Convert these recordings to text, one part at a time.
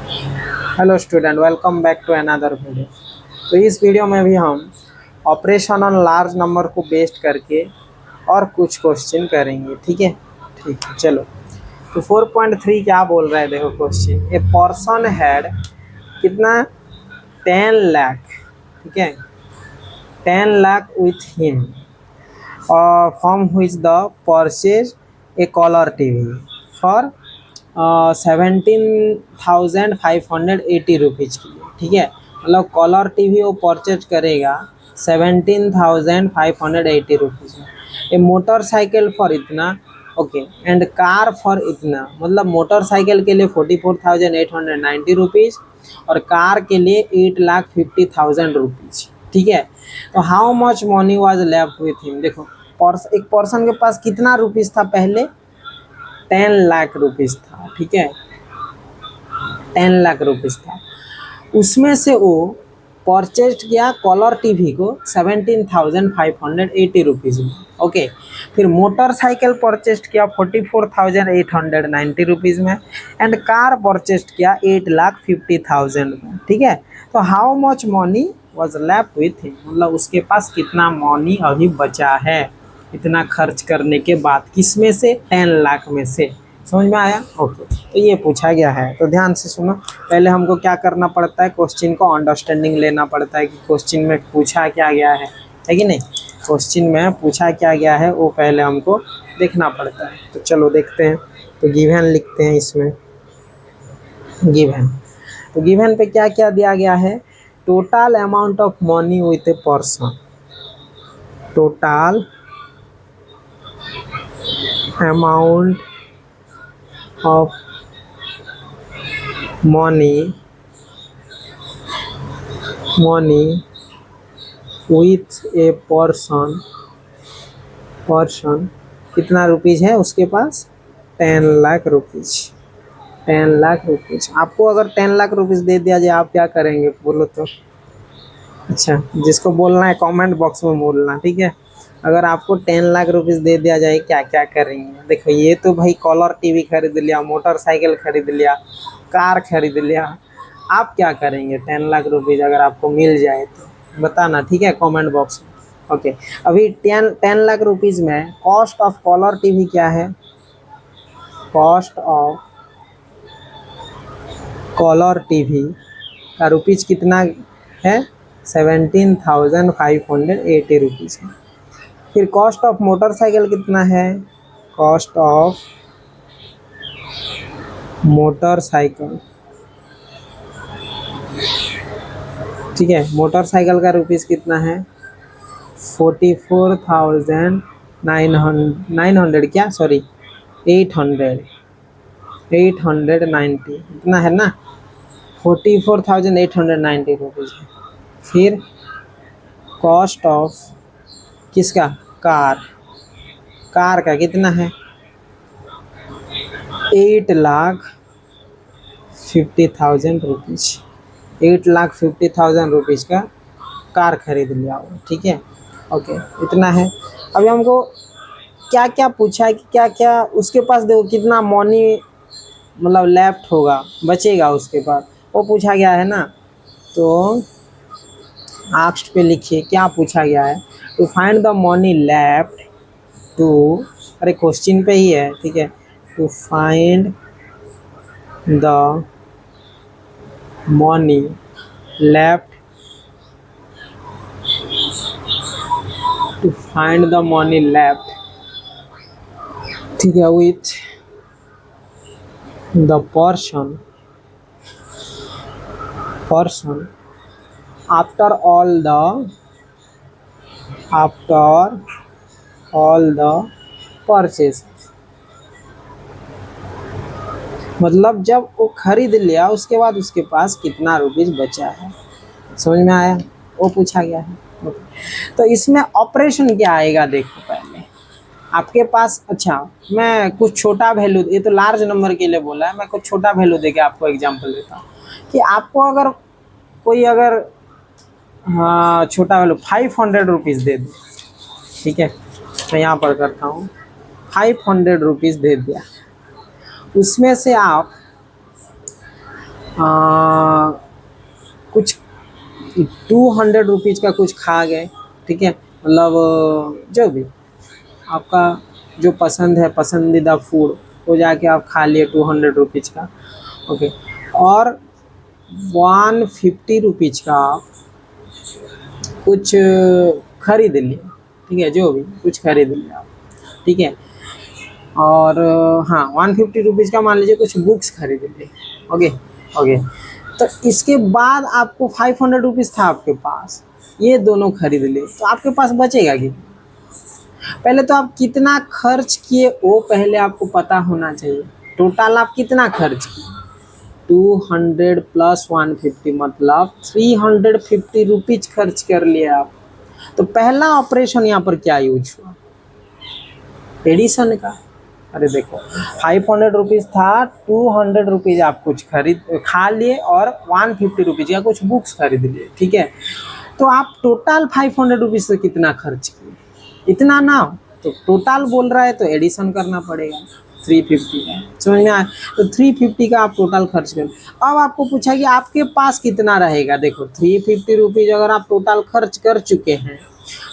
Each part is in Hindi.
Hello student, welcome back to another video. तो इस वीडियो में भी हम ऑपरेशन ऑन लार्ज नंबर को बेस्ड करके और कुछ क्वेश्चन करेंगे। ठीक है, चलो। तो 4.3 क्या बोल रहा है, देखो क्वेश्चन। ए पर्सन हैड कितना 10 लाख, ठीक है, 10 lakh with him from which the purchase a colour TV for 17,580 rupees की। ठीक है, मतलब कलर टीवी वो परचेज करेगा 17,580 रुपीज़ में। ए मोटरसाइकिल फॉर इतना, ओके, एंड कार फॉर इतना, मतलब मोटरसाइकिल के लिए 44,890 रुपीज़ और कार के लिए 8,50,000 रुपीज़। ठीक है, तो how much money was left with him. देखो, एक पर्सन के पास कितना रुपीज़ था पहले, 10 लाख रुपीज़ था। ठीक है, 10 लाख रुपीज़ था। उसमें से वो परचेज किया कलर टीवी को 17,580 रुपीज़ में। ओके, फिर मोटरसाइकिल परचेज किया 44,890 रुपीज़ में एंड कार परचेज किया 8,50,000 में। ठीक है, तो how much money was left with him, मतलब उसके पास कितना मनी अभी बचा है इतना खर्च करने के बाद, किस में से, 10 लाख में से। समझ में आया? ओके, तो ये पूछा गया है, तो ध्यान से सुनो। पहले हमको क्या करना पड़ता है, क्वेश्चन को अंडरस्टैंडिंग लेना पड़ता है कि क्वेश्चन में पूछा क्या गया है कि नहीं। क्वेश्चन में पूछा क्या गया है वो पहले हमको देखना पड़ता है। तो चलो देखते हैं। तो गिवन लिखते हैं इसमें, गिवन। तो गिवन पे क्या क्या दिया गया है, total amount of money with a person, total amount of money with a person कितना रुपीज़ है उसके पास, 10 लाख रुपीज़। 10 लाख रुपीज़। आपको अगर 10 लाख रुपीज़ दे दिया जाए, आप क्या करेंगे बोलो तो? अच्छा, जिसको बोलना है कमेंट बॉक्स में बोलना, ठीक है। अगर आपको 10 लाख रुपीज़ दे दिया जाए, क्या क्या करेंगे? देखो, ये तो भाई कलर टीवी खरीद लिया, मोटरसाइकिल खरीद लिया, कार खरीद लिया। आप क्या करेंगे 10 लाख रुपीज़ अगर आपको मिल जाए तो बताना, ठीक है, कमेंट बॉक्स में। ओके, अभी 10 लाख रुपीज़ में कॉस्ट ऑफ कलर टीवी क्या है, कॉस्ट ऑफ कलर टीवी का रुपीज़ कितना है, 17,580 रुपीज़ है। फिर कॉस्ट ऑफ मोटरसाइकिल कितना है, कॉस्ट ऑफ मोटरसाइकिल, ठीक है, मोटरसाइकिल का रुपीज़ कितना है, 44,900 क्या, सॉरी 890 इतना है ना, 44,890 रुपीज़ है। फिर कॉस्ट ऑफ किसका, कार, कार का कितना है, 8,50,000 रुपीज़, 8,50,000 रुपीज़ का कार खरीद लिया वो। ठीक है, ओके, इतना है। अभी हमको क्या क्या पूछा है कि क्या क्या उसके पास, देखो कितना मनी मतलब लेफ्ट होगा, बचेगा उसके पास, वो पूछा गया है ना। तो आस्क्ड पे लिखिए क्या पूछा गया है, to find the money left to, अरे क्वेश्चन पे ही है, ठीक है, to find the money left, to find the money left, ठीक है, with the person after all the purchase, मतलब जब वो खरीद लिया उसके बाद उसके पास कितना रुपीज़ बचा है। समझ में आया? वो पूछा गया है। तो इसमें ऑपरेशन क्या आएगा, देखो पहले आपके पास, अच्छा मैं कुछ छोटा वैल्यू, ये तो लार्ज नंबर के लिए बोला है, मैं कुछ छोटा वैल्यू देके आपको एग्जांपल देता हूँ कि आपको अगर कोई अगर, हाँ, छोटा वैल्यू 500 रुपीज़ दे दे, ठीक है, मैं यहाँ पर करता हूँ, 500 रुपीज़ दे दिया, उसमें से आप कुछ 200 रुपीज़ का कुछ खा गए, ठीक है, मतलब जो भी आपका जो पसंद है, पसंदीदा फूड, वो जाके आप खा लिए 200 रुपीज़ का, ओके। और 150 रुपीज़ का आप कुछ खरीद लिए, ठीक है, जो भी कुछ खरीद लिया आप, ठीक है। और हाँ, 150 रुपीज़ का मान लीजिए कुछ बुक्स खरीद लिए, ओके ओके। तो इसके बाद आपको 500 रुपीज़ था आपके पास, ये दोनों खरीद लिए, तो आपके पास बचेगा कि? पहले तो आप कितना खर्च किए वो पहले आपको पता होना चाहिए। टोटल आप कितना खर्च किए? 200 प्लस 150 मतलब 350 रुपीज़ खर्च कर लिए आप। तो पहला ऑपरेशन यहाँ पर क्या यूज हुआ? एडिशन का। अरे देखो, 500 रुपीज़ था, 200 रुपीज़ आप कुछ खरीद खा लिए और 150 रुपीज़ का कुछ बुक्स खरीद लिए, ठीक है। तो आप टोटल 500 रुपीज़ से कितना खर्च किए? इतना ना, तो टोटल बोल रहा है तो एडिशन करना पड़ेगा 350 का, समझ में आया? तो 350 का आप टोटल खर्च कर। अब आपको पूछा कि आपके पास कितना रहेगा। देखो 350 रुपीज़ अगर आप टोटल खर्च कर चुके हैं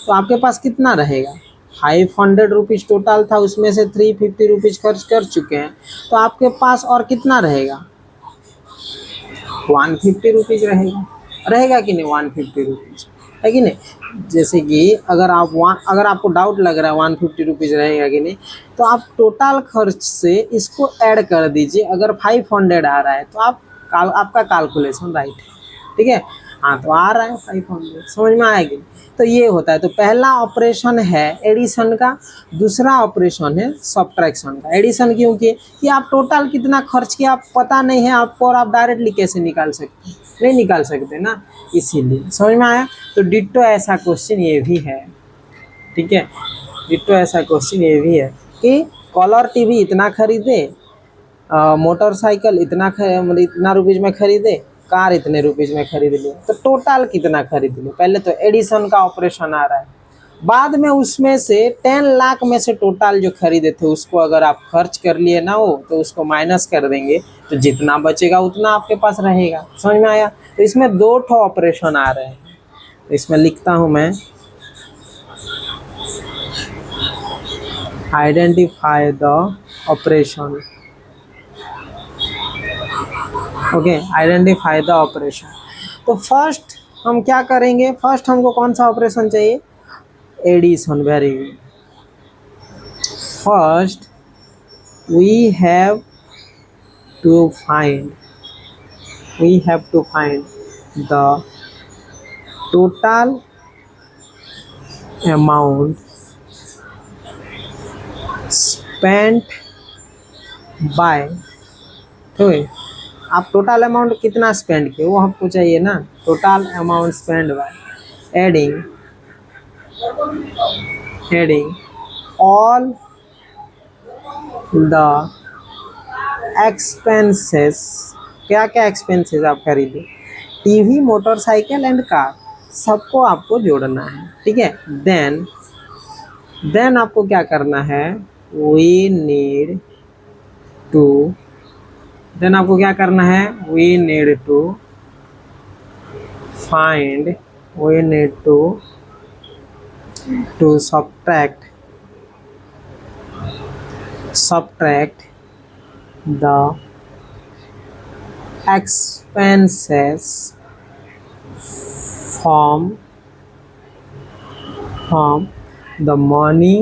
तो आपके पास कितना रहेगा? 500 रुपीज़ टोटल था, उसमें से 350 रुपीज़ खर्च कर चुके हैं, तो आपके पास और कितना रहेगा? 150 रुपीज़ रहेगा। रहेगा कि नहीं? 150 रुपीज़ है कि नहीं? जैसे कि अगर आपको डाउट लग रहा है 150 रुपीज़ रहेगा कि नहीं, तो आप टोटल खर्च से इसको ऐड कर दीजिए। अगर 500 आ रहा है तो आपका कैलकुलेशन राइट है, ठीक है। हाँ, तो आ रहा है 500, समझ में आएगी? तो ये होता है। तो पहला ऑपरेशन है एडिशन का, दूसरा ऑपरेशन है सब्ट्रैक्शन का। एडिशन क्यों किए? कि आप टोटल कितना खर्च किया आप पता नहीं है आपको, और आप डायरेक्टली कैसे निकाल सकते हैं? नहीं निकाल सकते ना, इसीलिए। समझ में आया? तो डिट्टो ऐसा क्वेश्चन ये भी है, ठीक है। डिट्टो ऐसा क्वेश्चन ये भी है कि कलर टीवी इतना खरीदे, मोटरसाइकिल मतलब इतना रुपीज़ में खरीदे, कार इतने रुपीज़ में खरीद लिए, तो टोटल कितना खरीद लिए? पहले तो एडिशन का ऑपरेशन आ रहा है, बाद में उसमें से 10 लाख में से टोटल जो खरीदे थे उसको अगर आप खर्च कर लिए ना हो, तो उसको माइनस कर देंगे, तो जितना बचेगा उतना आपके पास रहेगा। समझ में आया? तो इसमें दो ठो ऑपरेशन आ रहे हैं, तो इसमें लिखता हूँ मैं, identify the operation, okay, identify the operation. तो फर्स्ट हम क्या करेंगे? फर्स्ट हमको कौन सा ऑपरेशन चाहिए? Addition. Very good. First we have to find the total amount spent by, तो आप टोटल अमाउंट कितना स्पेंड किए वो हमको चाहिए ना। Total amount spend by adding all the expenses. क्या क्या एक्सपेंसेस आप खरीदे? टीवी, मोटरसाइकिल एंड कार, सबको आपको जोड़ना है, ठीक है। देन आपको क्या करना है? We need to find we need to subtract the expenses from the money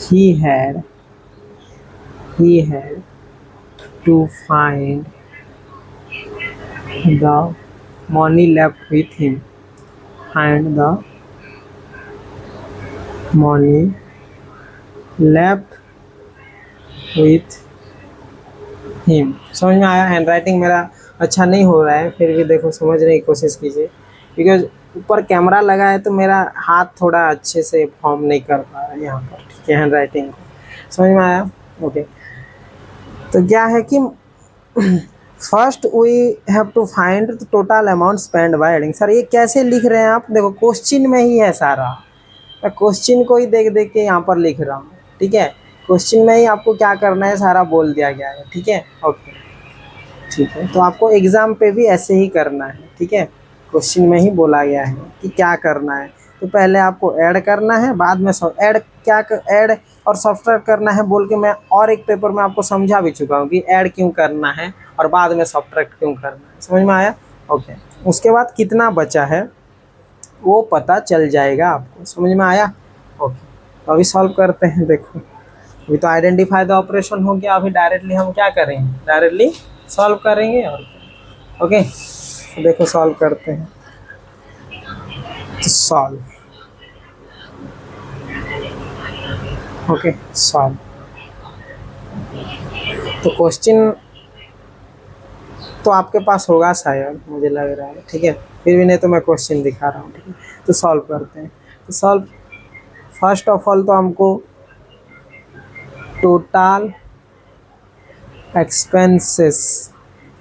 he had to find the money left with him, find the money left with him। समझ में आया? हैंड राइटिंग मेरा अच्छा नहीं हो रहा है, फिर भी देखो समझने की कोशिश कीजिए, बिकॉज ऊपर कैमरा लगा है तो मेरा हाथ थोड़ा अच्छे से फॉर्म नहीं कर पा रहा है यहाँ पर, ठीक है, हैंड राइटिंग को। समझ में आया? ओके। तो क्या है कि first we have to find the total amount spend by adding. Sir ये कैसे लिख रहे हैं आप? देखो क्वेश्चन में ही है सारा, मैं क्वेश्चन को ही देख के यहाँ पर लिख रहा हूँ, ठीक है। क्वेश्चन में ही आपको क्या करना है सारा बोल दिया गया है, ठीक है। ओके, ठीक है, तो आपको एग्ज़ाम पे भी ऐसे ही करना है, ठीक है। क्वेश्चन में ही बोला गया है कि क्या करना है। तो पहले आपको ऐड करना है, बाद में सब ऐड ऐड और सब्ट्रैक्ट करना है बोल के मैं और एक पेपर में आपको समझा भी चुका हूँ कि ऐड क्यों करना है और बाद में सब्ट्रैक्ट क्यों करना है। समझ में आया? ओके, उसके बाद कितना बचा है वो पता चल जाएगा आपको। समझ में आया? ओके, तो अभी सॉल्व करते हैं। देखो, अभी तो आइडेंटिफाई द ऑपरेशन हो गया, अभी डायरेक्टली हम क्या करेंगे, डायरेक्टली सॉल्व करेंगे। और ओके, तो देखो सॉल्व करते हैं। तो सॉल्व, ओके सॉल्व। तो क्वेश्चन तो आपके पास होगा शायद, मुझे लग रहा है, ठीक है। फिर भी नहीं तो मैं क्वेश्चन दिखा रहा हूँ, ठीक है। तो सॉल्व करते हैं। तो सॉल्व, फर्स्ट ऑफ ऑल तो हमको टोटल एक्सपेंसेस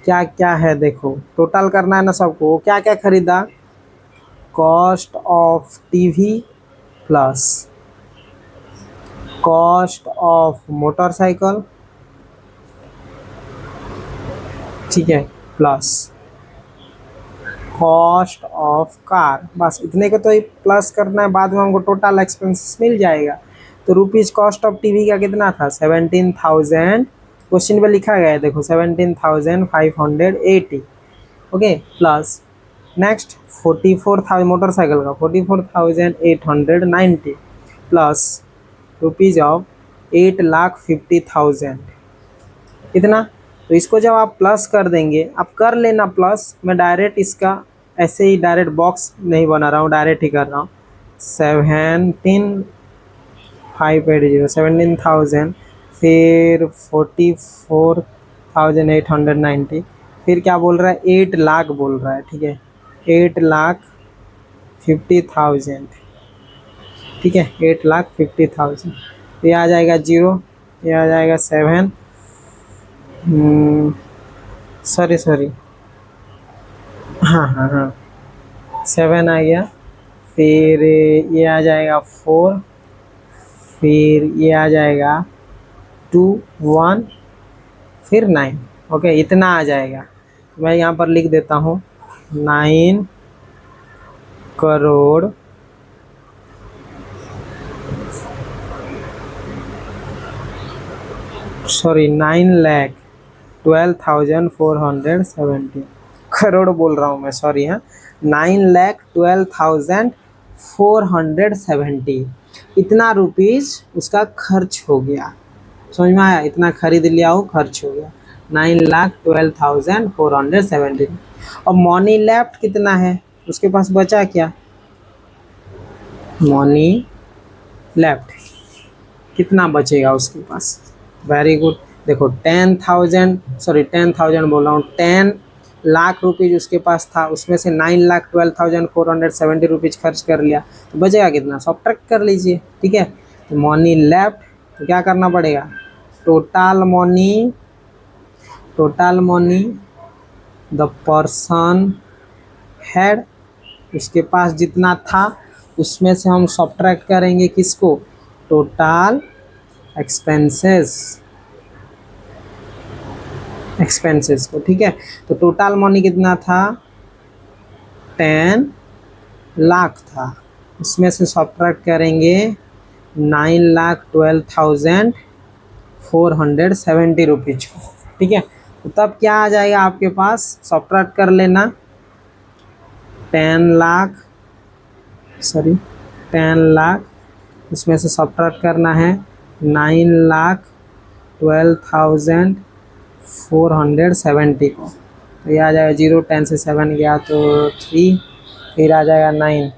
क्या क्या है देखो, टोटल करना है ना सबको। क्या क्या खरीदा, cost of TV plus cost of motorcycle, ठीक है, प्लस कॉस्ट ऑफ कार। बस इतने को तो ही प्लस करना है, बाद में हमको टोटल एक्सपेंसेस मिल जाएगा। तो रुपीज़ कॉस्ट ऑफ टीवी का कितना था, 17,000, क्वेश्चन पे लिखा गया है देखो 17,580, ओके, प्लस नेक्स्ट 44,000 मोटरसाइकिल का 44,890 प्लस रुपीज़ ऑफ 8,50,000, कितना। तो इसको जब आप प्लस कर देंगे, आप कर लेना प्लस, मैं डायरेक्ट इसका ऐसे ही डायरेक्ट बॉक्स नहीं बना रहा हूँ, डायरेक्ट ही कर रहा हूँ। 17,580 फिर 44,890, फिर क्या बोल रहा है, 8 लाख बोल रहा है, ठीक है, 8,50,000, ठीक है, 8,50,000। ये आ जाएगा 0, ये आ जाएगा 7, सॉरी, हाँ हाँ हाँ, 7 आ गया। फिर ये आ जाएगा 4, फिर ये आ जाएगा 2 1, फिर 9, ओके, इतना आ जाएगा। मैं यहाँ पर लिख देता हूँ 9 करोड़ 9,12,470, करोड़ बोल रहा हूँ मैं, सॉरी, हाँ, 9,12,470, इतना रुपीज़ उसका खर्च हो गया। समझ में आया? इतना खरीद लिया हो, खर्च हो गया 9,12,470। और मनी लेफ्ट कितना है, उसके पास बचा क्या, मनी लेफ्ट कितना बचेगा उसके पास, वेरी गुड। देखो 10,000 बोल रहा हूँ, 10 लाख रुपीज़ उसके पास था, उसमें से 9,12,470 रुपीज़ खर्च कर लिया, तो बचेगा कितना, सब्ट्रैक्ट कर लीजिए, ठीक है। तो मनी लेफ्ट, तो क्या करना पड़ेगा, total money the person had, उसके पास जितना था उसमें से हम सब्ट्रैक्ट करेंगे किसको, टोटल एक्सपेंसेस को, ठीक है। तो टोटल मनी कितना था, 10 लाख था, उसमें से सब्ट्रैक्ट करेंगे 9,12,470 रुपीज़ को, ठीक है। तो तब क्या आ जाएगा आपके पास, सब्ट्रैक्ट कर लेना, 10 लाख, उसमें से सब्ट्रैक्ट करना है 9,12,470 को, तो ये आ जाएगा 0, 10 से 7 गया तो 3, फिर आ जाएगा 9,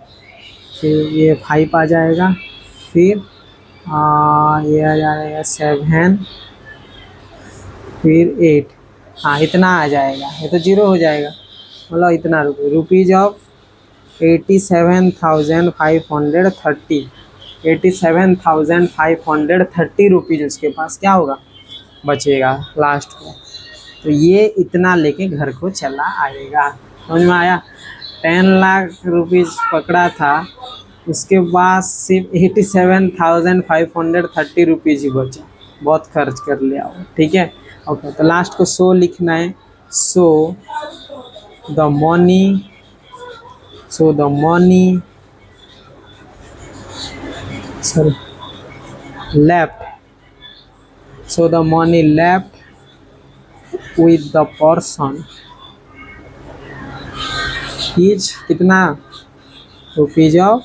फिर ये 5 आ जाएगा, फिर ये आ जाएगा 7, फिर 8, हाँ इतना आ जाएगा, ये तो 0 हो जाएगा, मतलब इतना रुपीज़ ऑफ 87,530 रुपीज़ उसके पास क्या होगा, बचेगा लास्ट को। तो ये इतना लेके घर को चला आएगा। समझ में आया? 10 लाख रुपीज़ पकड़ा था, उसके बाद सिर्फ 87,530 रुपीज़ ही बचा। बहुत खर्च कर लिया हो, ठीक है। ओके, तो लास्ट को सो लिखना है। So the money, so the money sorry left, so the money left with the person is कितना, रुपीज ऑफ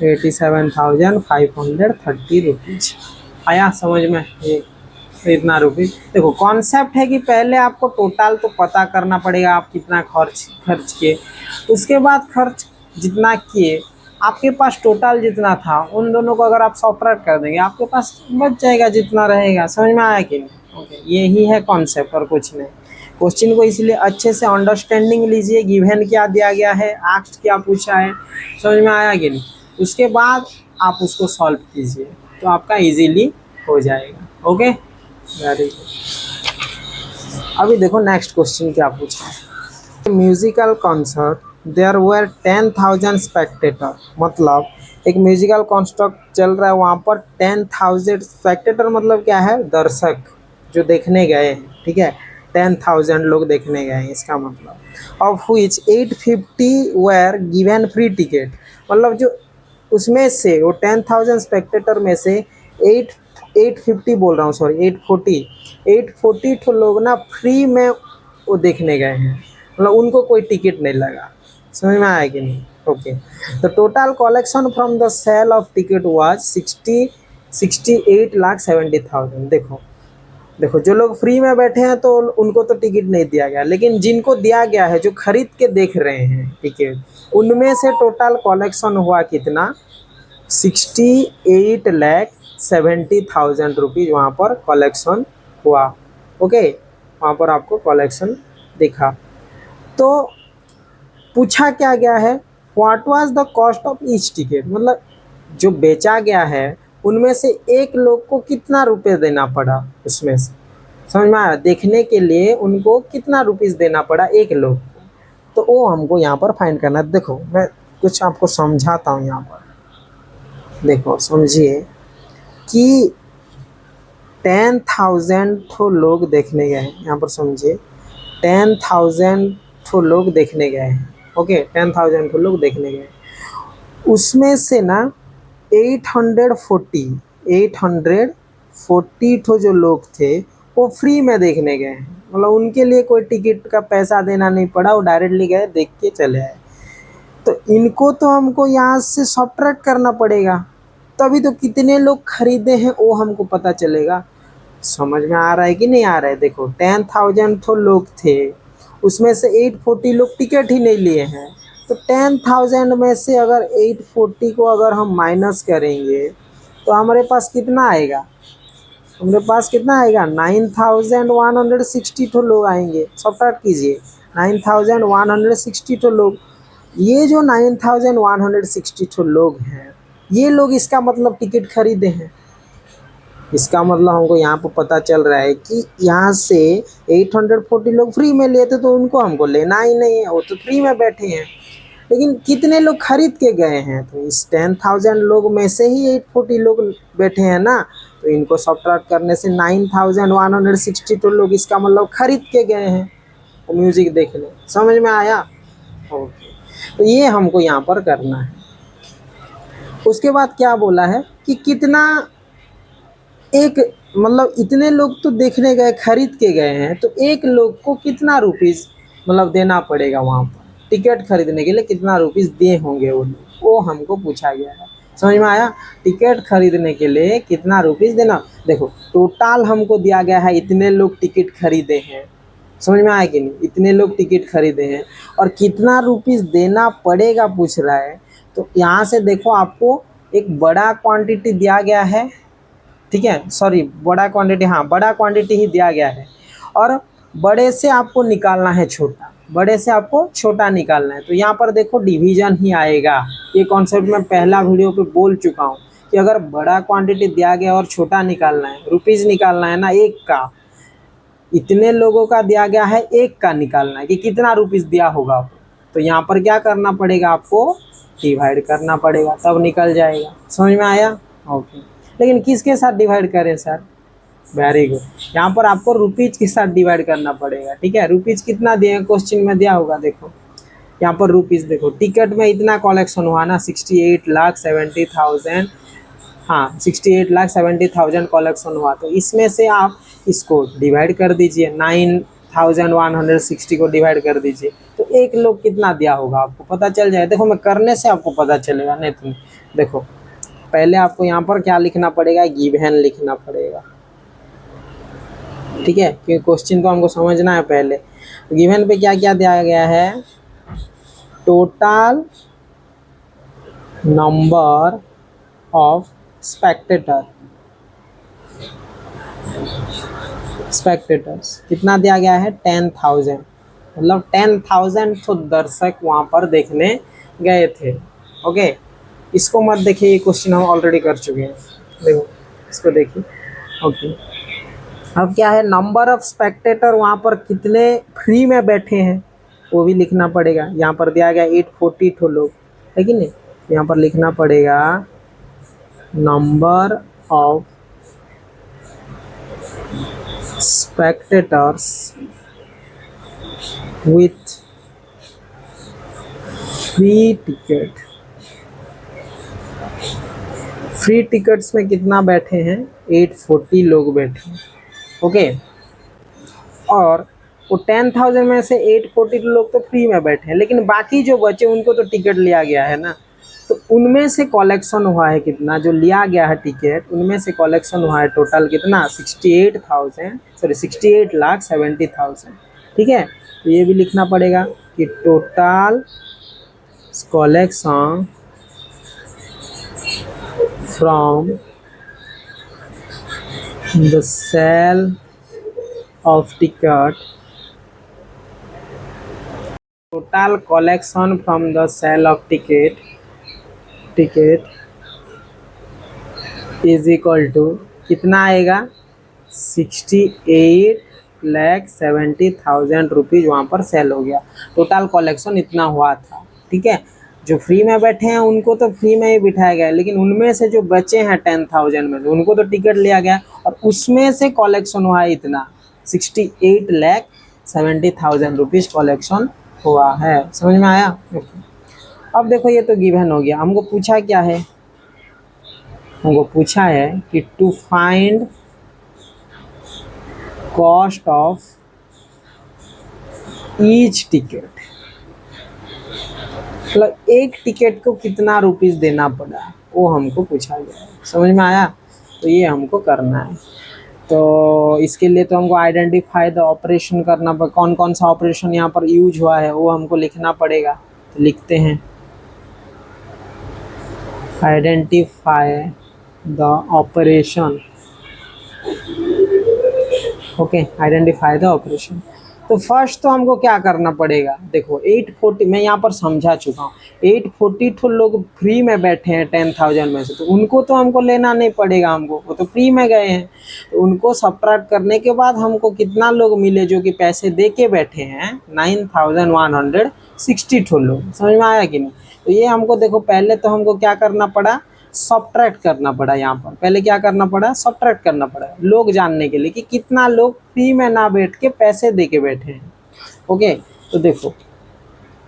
87,530 रुपीज। आया समझ में ये, तो इतना रुपीज। देखो कॉन्सेप्ट है कि पहले आपको टोटल तो पता करना पड़ेगा आप कितना खर्च किए, उसके बाद खर्च जितना किए आपके पास टोटल जितना था उन दोनों को अगर आप सब्ट्रैक्ट कर देंगे आपके पास बच जाएगा जितना रहेगा। समझ में आया कि नहीं? ओके, यही है कॉन्सेप्ट और कुछ नहीं। क्वेश्चन को इसलिए अच्छे से अंडरस्टैंडिंग लीजिए, गिवन क्या दिया गया है, आस्क्ड क्या पूछा है, समझ में आया कि नहीं, उसके बाद आप उसको सॉल्व कीजिए तो आपका इजीली हो जाएगा। Okay, very good. अभी देखो नेक्स्ट क्वेश्चन क्या पूछा है। Musical concert there were 10,000 spectator, मतलब एक म्यूजिकल कॉन्सर्ट चल रहा है, वहाँ पर 10,000 स्पेक्टेटर मतलब क्या है, दर्शक जो देखने गए हैं, ठीक है, 10,000 लोग देखने गए हैं इसका मतलब। Of which 850 were given free ticket, मतलब जो उसमें से वो 10,000 स्पेक्टेटर में से 850 बोल रहा हूँ सॉरी 840 तो लोग ना फ्री में वो देखने गए हैं, मतलब उनको कोई टिकट नहीं लगा। समझ में आया कि नहीं? Okay, the total collection from the sale of ticket was 68,70,000। देखो जो लोग फ्री में बैठे हैं तो उनको तो टिकट नहीं दिया गया, लेकिन जिनको दिया गया है जो खरीद के देख रहे हैं टिकट, उनमें से टोटल कलेक्शन हुआ कितना, 68,70,000 रुपीज़ वहाँ पर कलेक्शन हुआ। ओके, वहाँ पर आपको कलेक्शन दिखा। तो पूछा क्या गया है, what was the cost of each ticket, मतलब जो बेचा गया है उनमें से एक लोग को कितना रुपए देना पड़ा, उसमें से समझ में आया, देखने के लिए उनको कितना रुपीस देना पड़ा एक लोग को, तो वो हमको यहाँ पर फाइंड करना है। देखो मैं कुछ आपको समझाता हूँ यहाँ पर, देखो समझिए कि 10,000 तो लोग देखने गए हैं, यहाँ पर समझिए 10,000 तो लोग देखने गए हैं। ओके, 10,000 तो लोग देखने गए, उसमें से ना 840 तो जो लोग थे वो फ्री में देखने गए हैं, मतलब उनके लिए कोई टिकट का पैसा देना नहीं पड़ा, वो डायरेक्टली गए देख के चले आए। तो इनको तो हमको यहाँ से सब्ट्रैक्ट करना पड़ेगा, तभी तो कितने लोग खरीदे हैं वो हमको पता चलेगा। समझ में आ रहा है कि नहीं आ रहा है? देखो 10,000 तो लोग थे, उसमें से 840 लोग टिकट ही नहीं लिए हैं, तो 10,000 में से अगर 840 को अगर हम माइनस करेंगे तो हमारे पास कितना आएगा, हमारे पास कितना आएगा, 9,160 तो लोग आएंगे। सब्ट्रैक्ट कीजिए 9,160 तो लोग, ये जो 9,160 तो लोग हैं ये लोग इसका मतलब टिकट खरीदे हैं, इसका मतलब हमको यहाँ पर पता चल रहा है कि यहाँ से 840 लोग फ्री में लिए थे तो उनको हमको लेना ही नहीं है, वो तो फ्री में बैठे हैं। लेकिन कितने लोग खरीद के गए हैं, तो इस 10,000 लोग में से ही 840 लोग बैठे हैं ना, तो इनको सब्ट्रैक्ट करने से 9,160 तो लोग इसका मतलब खरीद के गए हैं वो म्यूजिक देखने। समझ में आया? ओके, तो ये हमको यहाँ पर करना है। उसके बाद क्या बोला है कि कितना, एक मतलब इतने लोग तो देखने गए खरीद के गए हैं, तो एक लोग को कितना रुपीस मतलब देना पड़ेगा, वहाँ पर टिकट खरीदने के लिए कितना रुपीस दिए होंगे वो हमको पूछा गया है। समझ में आया? टिकट खरीदने के लिए कितना रुपीस देना, देखो टोटल हमको दिया गया है इतने लोग टिकट खरीदे हैं। समझ में आया कि नहीं? इतने लोग टिकट खरीदे हैं और कितना रुपीस देना पड़ेगा पूछ रहा है। तो यहाँ से देखो आपको एक बड़ा क्वांटिटी दिया गया है, ठीक है, सॉरी बड़ा क्वांटिटी, हाँ बड़ा क्वांटिटी ही दिया गया है, और बड़े से आपको निकालना है छोटा, बड़े से आपको छोटा निकालना है। तो यहाँ पर देखो डिवीजन ही आएगा। ये कॉन्सेप्ट मैं पहला वीडियो पे बोल चुका हूँ कि अगर बड़ा क्वांटिटी दिया गया और छोटा निकालना है, रुपीज़ निकालना है ना एक का, इतने लोगों का दिया गया है एक का निकालना है कि कितना रुपीज़ दिया होगा, तो यहाँ पर क्या करना पड़ेगा, आपको डिवाइड करना पड़ेगा, तब निकल जाएगा। समझ में आया? ओके, लेकिन किसके साथ डिवाइड करें सर? Very good. यहाँ पर आपको रुपीज के साथ डिवाइड करना पड़ेगा, ठीक है। रुपीज कितना दिए क्वेश्चन में दिया होगा, देखो यहाँ पर रुपीज देखो, टिकट में इतना कलेक्शन हुआ ना 68,70,000, हाँ 68,70,000 कलेक्शन हुआ, तो इसमें से आप इसको डिवाइड कर दीजिए, 9,160 को डिवाइड कर दीजिए, तो एक लोग कितना दिया होगा आपको पता चल जाए। देखो मैं करने से आपको पता चलेगा, नहीं तो देखो पहले आपको यहाँ पर क्या लिखना पड़ेगा, गिवन लिखना पड़ेगा, ठीक है, क्योंकि क्वेश्चन को हमको समझना है पहले। गिवन पे क्या क्या दिया गया है, टोटल नंबर ऑफ स्पेक्टेटर्स कितना दिया गया है, 10,000, मतलब 10,000 तो दर्शक वहाँ पर देखने गए थे। ओके, इसको मत देखिए, ये क्वेश्चन हम ऑलरेडी कर चुके हैं, देखो इसको देखिए। ओके, अब क्या है, नंबर ऑफ स्पेक्टेटर वहाँ पर कितने फ्री में बैठे हैं वो भी लिखना पड़ेगा। यहाँ पर दिया गया 840 लोग है कि नहीं, यहाँ पर लिखना पड़ेगा number of spectators with free ticket। Free tickets में कितना बैठे हैं, 840 लोग बैठे हैं। ओके, और वो 10,000 में से 840 लोग तो फ्री में बैठे हैं, लेकिन बाकी जो बचे उनको तो टिकट लिया गया है ना, तो उनमें से कलेक्शन हुआ है कितना, जो लिया गया है टिकट उनमें से कलेक्शन हुआ है टोटल कितना, 68,70,000, ठीक है। तो ये भी लिखना पड़ेगा कि total collection from the sale of ticket, total collection from the sale of ticket is equal to कितना आएगा, 68,70,000 रुपीज़ वहाँ पर सेल हो गया। टोटल कलेक्शन इतना हुआ था, ठीक है। जो फ्री में बैठे हैं उनको तो फ्री में ही बिठाया गया, लेकिन उनमें से जो बचे हैं 10,000 में उनको तो टिकट लिया गया, और उसमें से कलेक्शन हुआ है इतना 68,70,000 रुपीज़ कलेक्शन हुआ है। समझ में आया। अब देखो ये तो गिवन हो गया, हमको पूछा क्या है, हमको पूछा है कि to find cost of each ticket, मतलब एक टिकट को कितना रुपीस देना पड़ा वो हमको पूछा गया है। समझ में आया। तो ये हमको करना है, तो इसके लिए तो हमको आइडेंटिफाई द ऑपरेशन करना पड़ेगा, कौन कौन सा ऑपरेशन यहाँ पर यूज हुआ है वो हमको लिखना पड़ेगा। तो लिखते हैं, identify the operation. Okay, identify the operation. तो फर्स्ट तो हमको क्या करना पड़ेगा, देखो 840 मैं यहाँ पर समझा चुका हूँ, 840 लोग फ्री में बैठे हैं 10,000 में से, तो उनको तो हमको लेना नहीं पड़ेगा, हमको वो तो फ्री में गए हैं। तो उनको सब्ट्रैक्ट करने के बाद हमको कितना लोग मिले जो कि पैसे दे के बैठे हैं, 9,160 लोग। समझ में आया कि नहीं। तो ये हमको देखो पहले तो हमको क्या करना पड़ा, सब्ट्रैक्ट करना पड़ा। यहाँ पर पहले क्या करना पड़ा, सब्ट्रैक्ट करना पड़ा लोग जानने के लिए कि कितना लोग फ्री में ना बैठ के पैसे दे के बैठे हैं। ओके, तो देखो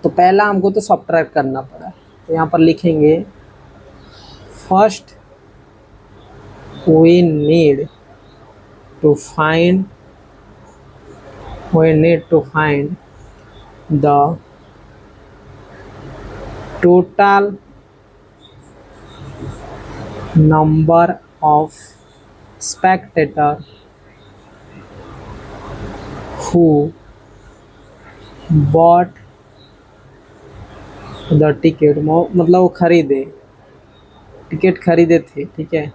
तो पहला हमको तो सब्ट्रैक्ट करना पड़ा, तो यहाँ पर लिखेंगे first we need to find the total number of spectator who bought the ticket, मतलब वो खरीदे, टिकट खरीदे थे, ठीक है,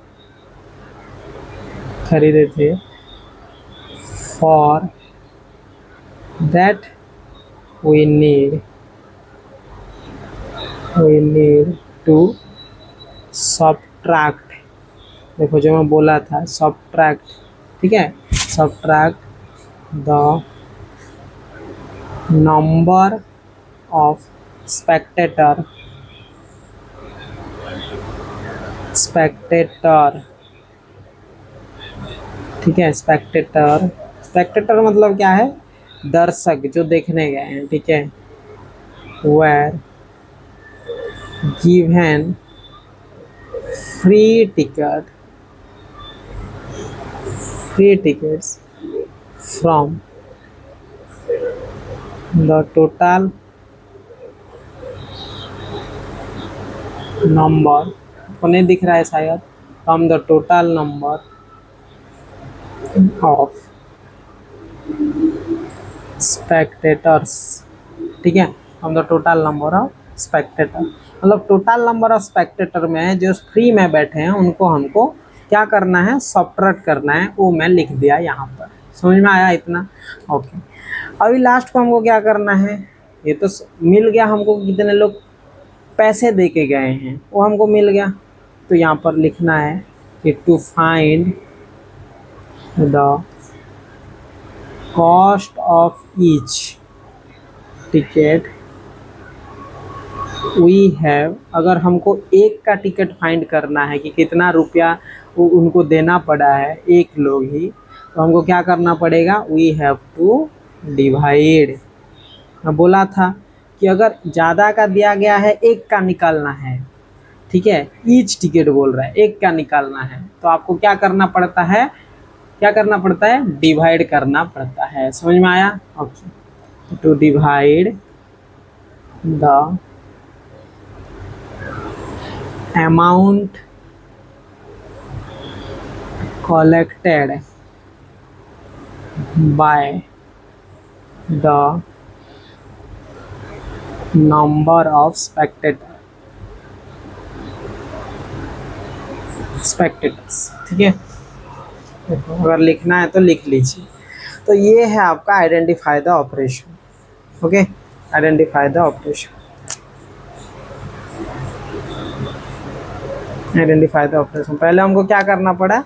खरीदे थे। for that we need to subtract, देखो जो मैं बोला था सब्ट्रैक्ट, ठीक है, subtract the number of Spectator ठीक है। स्पेक्टेटर, स्पेक्टेटर मतलब क्या है, दर्शक जो देखने गए हैं, ठीक है। Were given free ticket, free tickets from the total number, को नहीं दिख रहा है शायद, from the total number of spectators, ठीक है। From the total number of spectator, मतलब टोटल नंबर ऑफ स्पेक्टेटर में जो फ्री में बैठे हैं उनको हमको क्या करना है, सब्ट्रैक्ट करना है, वो मैं लिख दिया यहाँ पर। समझ में आया इतना? ओके। अभी लास्ट को हमको क्या करना है, ये तो मिल गया हमको कितने लोग पैसे दे के गए हैं, वो हमको मिल गया। तो यहाँ पर लिखना है कि to find the cost of each ticket we have, अगर हमको एक का टिकट फाइंड करना है कि कितना रुपया वो उनको देना पड़ा है, एक लोग ही, तो हमको क्या करना पड़ेगा, वी हैव टू डिवाइड। मैं बोला था कि अगर ज़्यादा का दिया गया है, एक का निकालना है, ठीक है। ईच टिकट बोल रहा है, एक का निकालना है, तो आपको क्या करना पड़ता है, क्या करना पड़ता है, डिवाइड करना पड़ता है। समझ में आया? Okay. To divide the amount collected by the number of spectators, ठीक है। अगर लिखना है तो लिख लीजिए। तो ये है आपका identify the operation. Okay, identify the operation, identify the operation. पहले हमको क्या करना पड़ा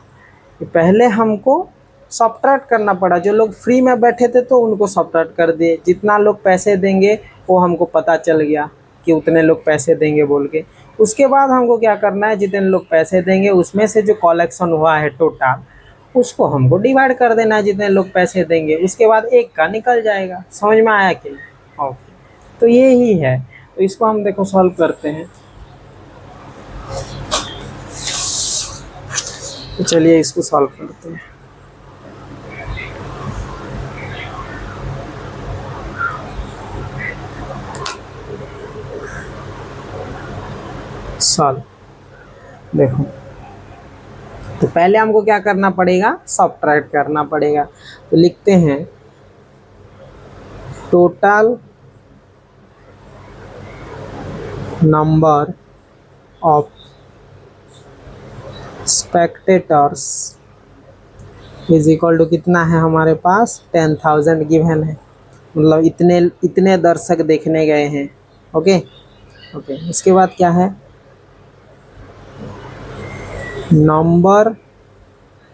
कि पहले हमको सब्ट्रैक्ट करना पड़ा। जो लोग फ्री में बैठे थे तो उनको सब्ट्रैक्ट कर दिए, जितना लोग पैसे देंगे वो हमको पता चल गया कि उतने लोग पैसे देंगे बोल के। उसके बाद हमको क्या करना है, जितने लोग पैसे देंगे उसमें से जो कलेक्शन हुआ है टोटल, उसको हमको डिवाइड कर देना है जितने लोग पैसे देंगे। उसके बाद एक का निकल जाएगा। समझ में आया कि? ओके, तो ये ही है। तो इसको हम देखो सॉल्व करते हैं। तो चलिए इसको सॉल्व करते हैं। सॉल्व देखो, तो पहले हमको क्या करना पड़ेगा, सब्ट्रैक्ट करना पड़ेगा। तो लिखते हैं total number of spectators is equal to कितना है हमारे पास, 10,000 गिवन है, मतलब इतने इतने दर्शक देखने गए हैं। ओके ओके, इसके बाद क्या है, number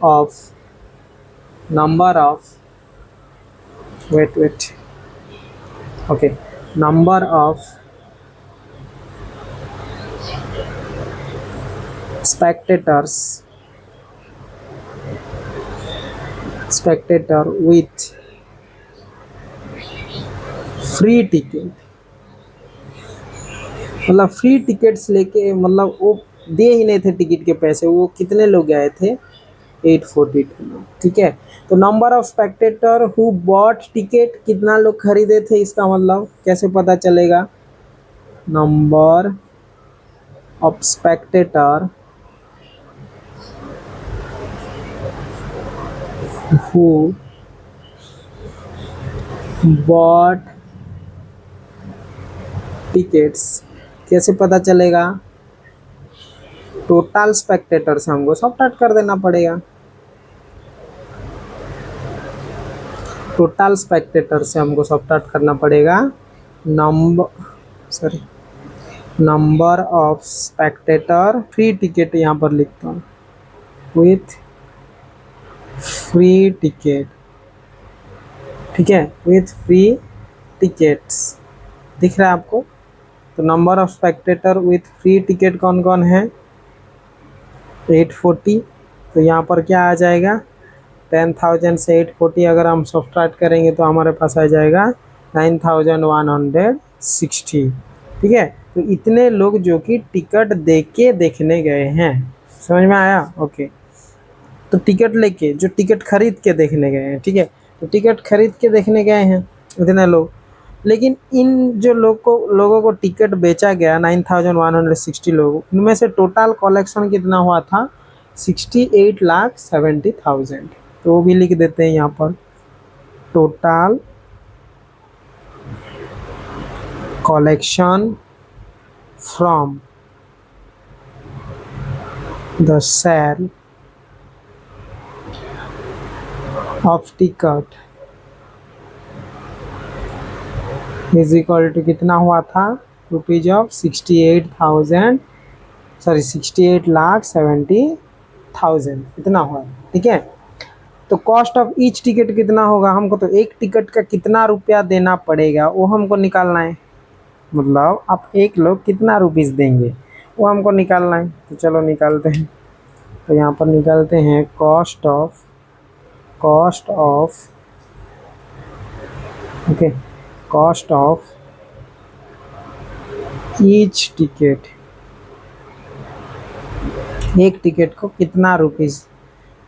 of wait okay, number of spectator with free ticket, मतलब फ्री टिकट्स लेके, मतलब वो दे ही नहीं थे टिकट के पैसे। वो कितने लोग गए थे, 842 लोग, ठीक है। तो number of Spectator who bought ticket, कितना लोग खरीदे थे, इसका मतलब कैसे पता चलेगा, number of Spectator who bought tickets, कैसे पता चलेगा, टोटल स्पेक्टेटर से हमको सब्ट्रैक्ट कर देना पड़ेगा। टोटल स्पेक्टेटर से हमको सब्ट्रैक्ट करना पड़ेगा number of Spectator, free ticket यहाँ पर लिखता हूँ, विथ फ्री टिकट, ठीक है, विथ फ्री टिकट्स, दिख रहा है आपको। तो number of Spectator with free ticket कौन कौन है, 840। तो यहाँ पर क्या आ जाएगा, 10,000 से 840 अगर हम सब्ट्रैक्ट करेंगे तो हमारे पास आ जाएगा 9,160। ठीक है, तो इतने लोग जो कि टिकट दे के देखने गए हैं, समझ में आया? ओके, तो टिकट लेके, जो टिकट खरीद के देखने गए हैं, ठीक है, तो टिकट खरीद के देखने गए हैं इतने लोग। लेकिन इन जो लोगों को टिकट बेचा गया 9,160 लोग, इनमें से टोटल कलेक्शन कितना हुआ था? 68,70,000। तो वो भी लिख देते हैं यहाँ पर, total collection from the sale of ticket is equal to कितना हुआ था? रुपीज ऑफ 68,70,000 इतना हुआ। ठीक है, तो कॉस्ट ऑफ ईच टिकट कितना होगा? हमको तो एक टिकट का कितना रुपया देना पड़ेगा वो हमको निकालना है। मतलब आप एक लोग कितना रुपीस देंगे वो हमको निकालना है। तो चलो निकालते हैं। तो यहाँ पर निकालते हैं कॉस्ट ऑफ ईच टिकट, एक टिकट को कितना रुपीस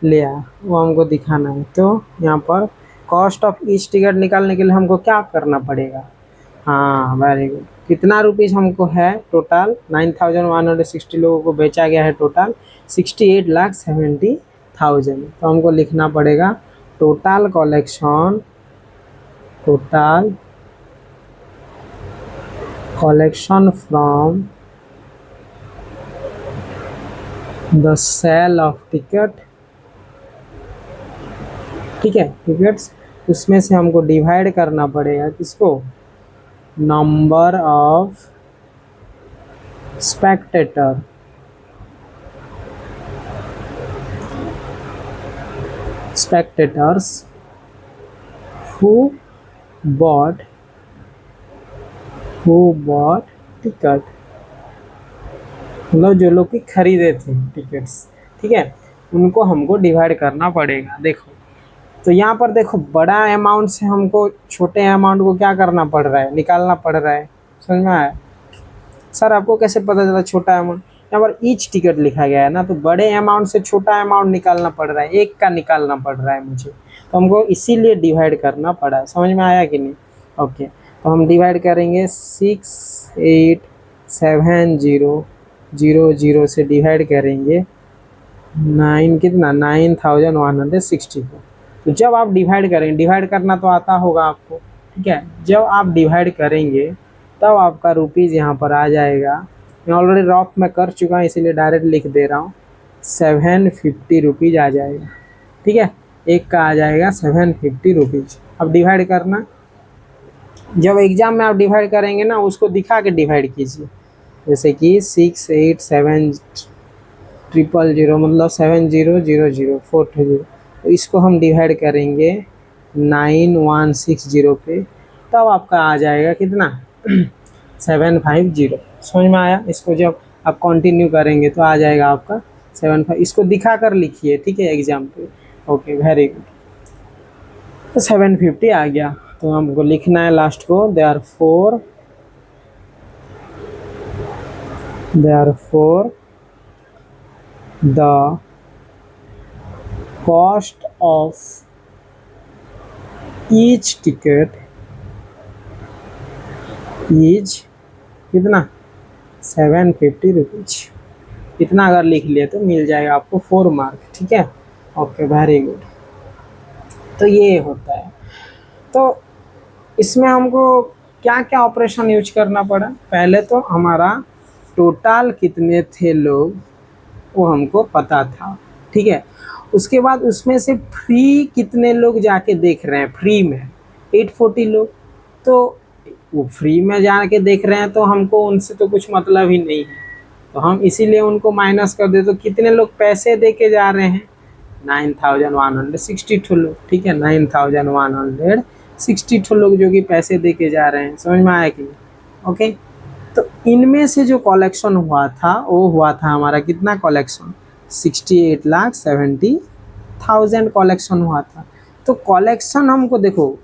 लिया वो हमको दिखाना है। तो यहाँ पर कॉस्ट ऑफ ईच टिकट निकालने के लिए हमको क्या करना पड़ेगा? हाँ, वेरी गुड। कितना रुपीस हमको है? टोटल 9,160 लोगों को बेचा गया है, टोटल 68,70,000। तो हमको लिखना पड़ेगा total collection from the sale of ticket. ठीक है, टिकट्स, उसमें से हमको डिवाइड करना पड़ेगा किसको? Number of spectators who bought ticket, मतलब जो लोग की खरीदे थे टिकट्स। ठीक है, उनको हमको डिवाइड करना पड़ेगा। देखो, तो यहाँ पर देखो, बड़ा अमाउंट से हमको छोटे अमाउंट को क्या करना पड़ रहा है? निकालना पड़ रहा है। समझ में आया? सर आपको कैसे पता चला छोटा अमाउंट? यहाँ पर ईच टिकट लिखा गया है ना, तो बड़े अमाउंट से छोटा अमाउंट निकालना पड़ रहा है, एक का निकालना पड़ रहा है मुझे, तो हमको इसीलिए डिवाइड करना पड़ा। समझ में आया कि नहीं? ओके, तो हम डिवाइड करेंगे 68,70,000 से डिवाइड करेंगे 9,160 को। तो जब आप डिवाइड करेंगे, डिवाइड करना तो आता होगा आपको, ठीक है, जब आप डिवाइड करेंगे तब आपका रुपीज़ यहाँ पर आ जाएगा। मैं ऑलरेडी रफ में कर चुका हूँ इसीलिए डायरेक्ट लिख दे रहा हूँ, 750 रुपीज़ आ जाएगा। ठीक है, एक का आ जाएगा 750 रुपीज़। अब डिवाइड करना, जब एग्ज़ाम में आप डिवाइड करेंगे ना, उसको दिखा के डिवाइड कीजिए। जैसे कि 68,7,000 मतलब 70,00420, तो इसको हम डिवाइड करेंगे 9,160 पे, तब आपका आ जाएगा कितना? 750। समझ में आया? इसको जब आप कंटिन्यू करेंगे तो आ जाएगा आपका 75। इसको दिखा कर लिखिए, ठीक है, एग्जाम पे। Okay, very good. तो 750 आ गया, तो हमको लिखना है लास्ट को, therefore the cost of each ticket is कितना? 750 रुपीज। इतना अगर लिख लिए तो मिल जाएगा आपको 4 मार्क। ठीक है, ओके, वेरी गुड। तो ये होता है। तो इसमें हमको क्या क्या ऑपरेशन यूज करना पड़ा? पहले तो हमारा टोटल कितने थे लोग वो हमको पता था, ठीक है। उसके बाद उसमें से फ्री कितने लोग जाके देख रहे हैं, फ्री में 840 लोग, तो वो फ्री में जाके देख रहे हैं तो हमको उनसे तो कुछ मतलब ही नहीं है, तो हम इसीलिए उनको माइनस कर दे। तो कितने लोग पैसे दे के जा रहे हैं? 9,162 लोग। ठीक है, 9,162 लोग जो कि पैसे दे के जा रहे हैं। समझ में आया कि नहीं? ओके, तो इनमें से जो कलेक्शन हुआ था वो हुआ था हमारा कितना कलेक्शन? 68,70,000। 44,000 कलेक्शन हुआ था। तो कलेक्शन हमको देखो,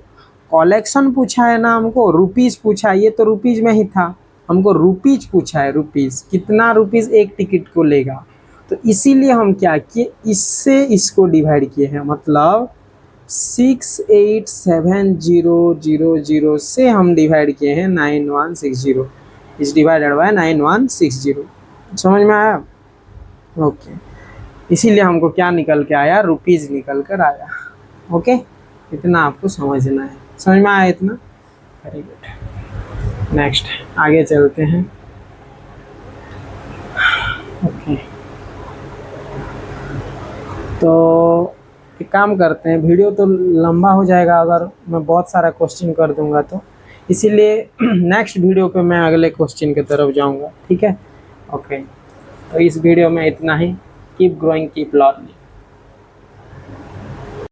कलेक्शन पूछा है ना, हमको रुपीज़ पूछा है, ये तो रुपीज़ में ही था, हमको रुपीज़ पूछा है, रुपीज़ कितना रुपीज़ एक टिकट को लेगा। तो इसीलिए हम क्या किए, इससे इसको डिवाइड किए हैं, मतलब 687000 से हम डिवाइड किए हैं 9160, इस डिवाइडेड बाय 9160। समझ में आया? ओके, इसीलिए हमको क्या निकल के आया, रुपीज़ निकल कर आया। ओके, इतना आपको समझना है। समझ में आया इतना? Very good. नेक्स्ट आगे चलते हैं। ओके, तो एक काम करते हैं, वीडियो तो लंबा हो जाएगा अगर मैं बहुत सारा क्वेश्चन कर दूंगा तो, इसीलिए नेक्स्ट वीडियो पे मैं अगले क्वेश्चन की तरफ जाऊंगा। ठीक है? ओके, तो इस वीडियो में इतना ही। Keep growing, keep learning.